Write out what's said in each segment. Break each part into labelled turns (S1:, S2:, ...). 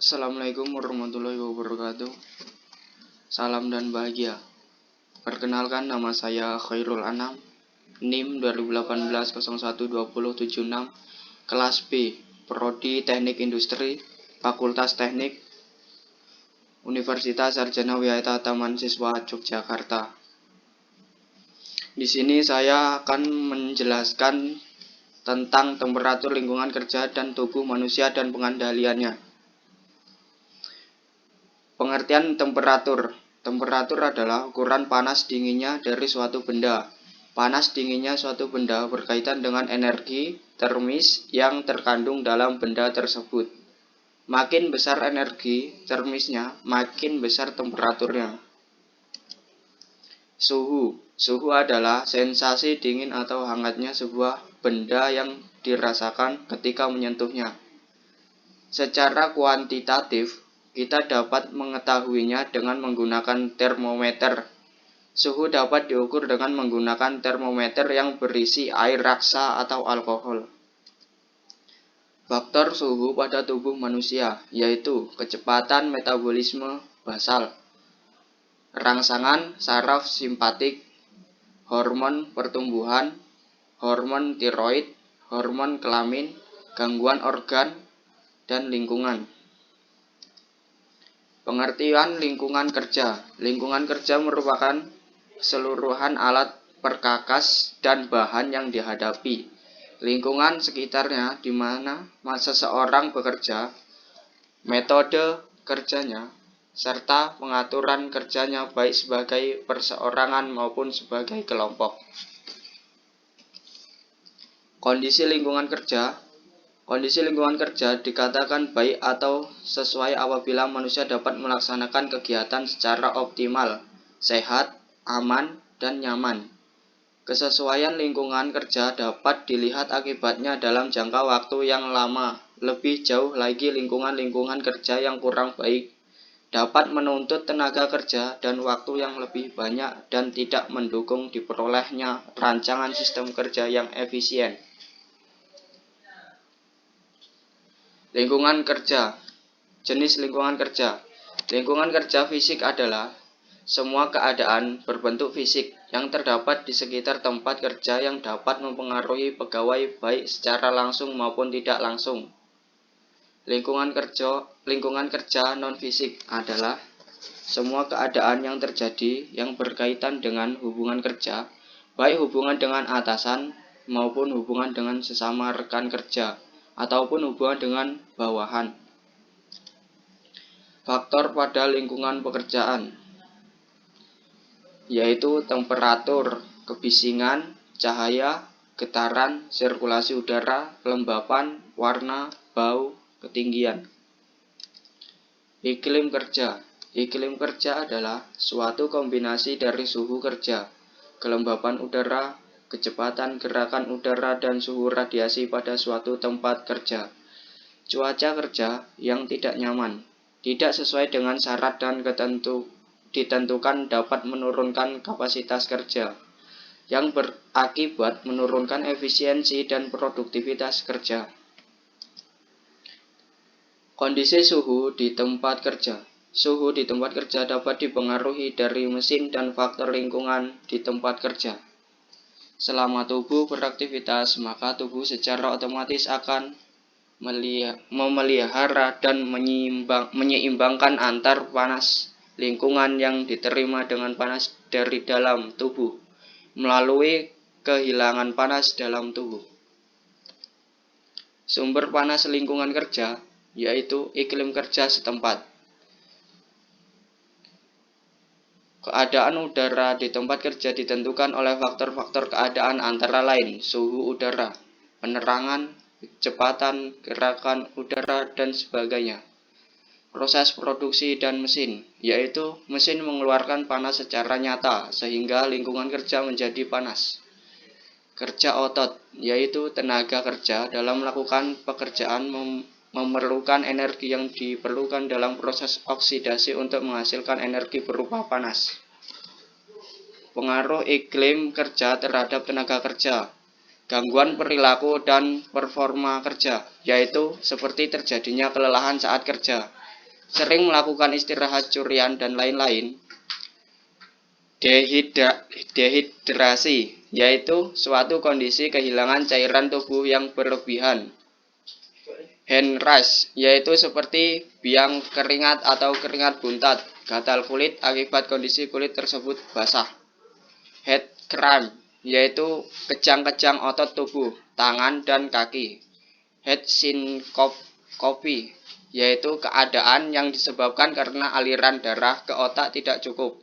S1: Assalamualaikum warahmatullahi wabarakatuh. Salam dan bahagia. Perkenalkan, nama saya Khairul Anam, NIM 2018-012076, kelas B, Prodi Teknik Industri, Fakultas Teknik, Universitas Sarjana Wijaya Taman-Siswa Yogyakarta. Di sini saya akan menjelaskan tentang temperatur lingkungan kerja dan tubuh manusia dan pengendaliannya. Pengertian temperatur. Temperatur adalah ukuran panas dinginnya dari suatu benda. Panas dinginnya suatu benda berkaitan dengan energi termis yang terkandung dalam benda tersebut. Makin besar energi termisnya, makin besar temperaturnya. Suhu. Suhu adalah sensasi dingin atau hangatnya sebuah benda yang dirasakan ketika menyentuhnya. Secara kuantitatif, kita dapat mengetahuinya dengan menggunakan termometer. Suhu dapat diukur dengan menggunakan termometer yang berisi air raksa atau alkohol. Faktor suhu pada tubuh manusia yaitu kecepatan metabolisme basal, rangsangan saraf simpatik, hormon pertumbuhan, hormon tiroid, hormon kelamin, gangguan organ, dan lingkungan. Pengertian lingkungan kerja. Lingkungan kerja merupakan keseluruhan alat perkakas dan bahan yang dihadapi. Lingkungan sekitarnya di mana seseorang bekerja, metode kerjanya, serta pengaturan kerjanya baik sebagai perseorangan maupun sebagai kelompok. Kondisi lingkungan kerja. Kondisi lingkungan kerja dikatakan baik atau sesuai apabila manusia dapat melaksanakan kegiatan secara optimal, sehat, aman, dan nyaman. Kesesuaian lingkungan kerja dapat dilihat akibatnya dalam jangka waktu yang lama. Lebih jauh lagi, lingkungan kerja yang kurang baik dapat menuntut tenaga kerja dan waktu yang lebih banyak dan tidak mendukung diperolehnya rancangan sistem kerja yang efisien. Lingkungan kerja. Jenis lingkungan kerja. Lingkungan kerja fisik adalah semua keadaan berbentuk fisik yang terdapat di sekitar tempat kerja yang dapat mempengaruhi pegawai baik secara langsung maupun tidak langsung. Lingkungan kerja non-fisik adalah semua keadaan yang terjadi yang berkaitan dengan hubungan kerja, baik hubungan dengan atasan maupun hubungan dengan sesama rekan kerja, ataupun hubungan dengan bawahan. Faktor pada lingkungan pekerjaan yaitu temperatur, kebisingan, cahaya, getaran, sirkulasi udara, kelembapan, warna, bau, ketinggian. Iklim kerja. Iklim kerja adalah suatu kombinasi dari suhu kerja, kelembapan udara, kecepatan gerakan udara, dan suhu radiasi pada suatu tempat kerja. Cuaca kerja yang tidak nyaman, tidak sesuai dengan syarat dan ditentukan dapat menurunkan kapasitas kerja, yang berakibat menurunkan efisiensi dan produktivitas kerja. Kondisi suhu di tempat kerja. Suhu di tempat kerja dapat dipengaruhi dari mesin dan faktor lingkungan di tempat kerja. Selama tubuh beraktivitas, maka tubuh secara otomatis akan memelihara dan menyeimbangkan antar panas lingkungan yang diterima dengan panas dari dalam tubuh melalui kehilangan panas dalam tubuh. Sumber panas lingkungan kerja yaitu iklim kerja setempat. Keadaan udara di tempat kerja ditentukan oleh faktor-faktor keadaan antara lain suhu udara, penerangan, kecepatan gerakan udara, dan sebagainya. Proses produksi dan mesin, yaitu mesin mengeluarkan panas secara nyata sehingga lingkungan kerja menjadi panas. Kerja otot, yaitu tenaga kerja dalam melakukan pekerjaan memerlukan energi yang diperlukan dalam proses oksidasi untuk menghasilkan energi berupa panas. Pengaruh iklim kerja terhadap tenaga kerja. Gangguan perilaku dan performa kerja, yaitu seperti terjadinya kelelahan saat kerja, sering melakukan istirahat curian dan lain-lain. Dehidrasi, yaitu suatu kondisi kehilangan cairan tubuh yang berlebihan. Hand rash, yaitu seperti biang keringat atau keringat buntat, gatal kulit akibat kondisi kulit tersebut basah. Head cramp, yaitu kejang-kejang otot tubuh, tangan dan kaki. Head syncope, yaitu keadaan yang disebabkan karena aliran darah ke otak tidak cukup.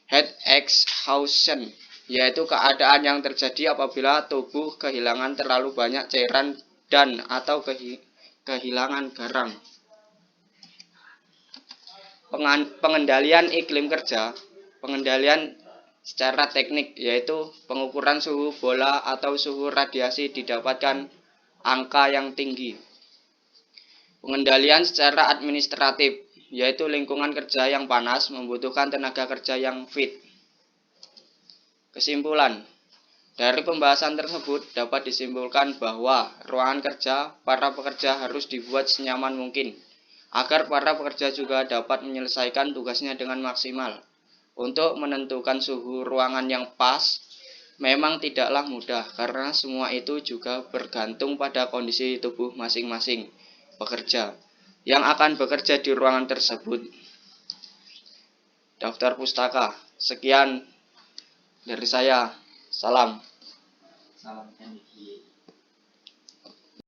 S1: Head exhaustion, yaitu keadaan yang terjadi apabila tubuh kehilangan terlalu banyak cairan dan atau kehilangan garam. Pengendalian iklim kerja. Pengendalian secara teknik yaitu pengukuran suhu bola atau suhu radiasi didapatkan angka yang tinggi. Pengendalian secara administratif yaitu lingkungan kerja yang panas membutuhkan tenaga kerja yang fit. Kesimpulan. Dari pembahasan tersebut dapat disimpulkan bahwa ruangan kerja para pekerja harus dibuat senyaman mungkin agar para pekerja juga dapat menyelesaikan tugasnya dengan maksimal. Untuk menentukan suhu ruangan yang pas memang tidaklah mudah karena semua itu juga bergantung pada kondisi tubuh masing-masing pekerja yang akan bekerja di ruangan tersebut. Daftar pustaka. Sekian dari saya. Salam.